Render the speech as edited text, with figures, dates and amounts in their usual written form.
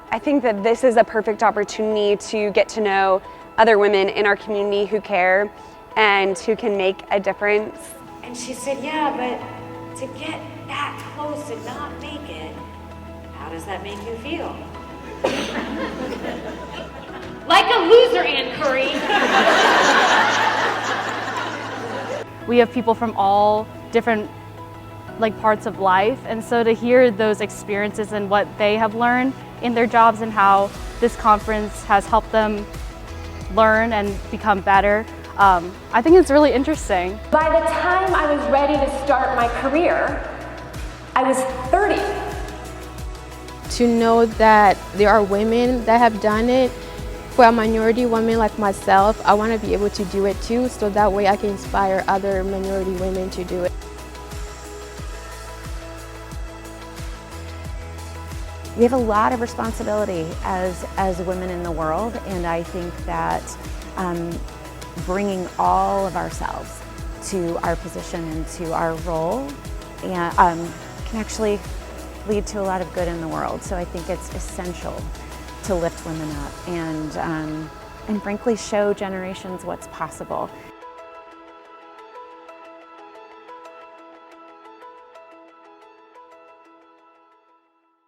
I think that this is a perfect opportunity to get to know other women in our community who care and who can make a difference. And she said, yeah, but to get that close and not make it, how does that make you feel? Like a loser, Ann Curry. We have people from all different parts of life, and so to hear those experiences and what they have learned in their jobs and how this conference has helped them learn and become better, I think it's really interesting. By the time I was ready to start my career, I was 30. To know that there are women that have done it, for a minority woman like myself, I want to be able to do it too, so that way I can inspire other minority women to do it. We have a lot of responsibility as women in the world, and I think that bringing all of ourselves to our position and to our role can actually lead to a lot of good in the world. So I think it's essential to lift women up and frankly show generations what's possible.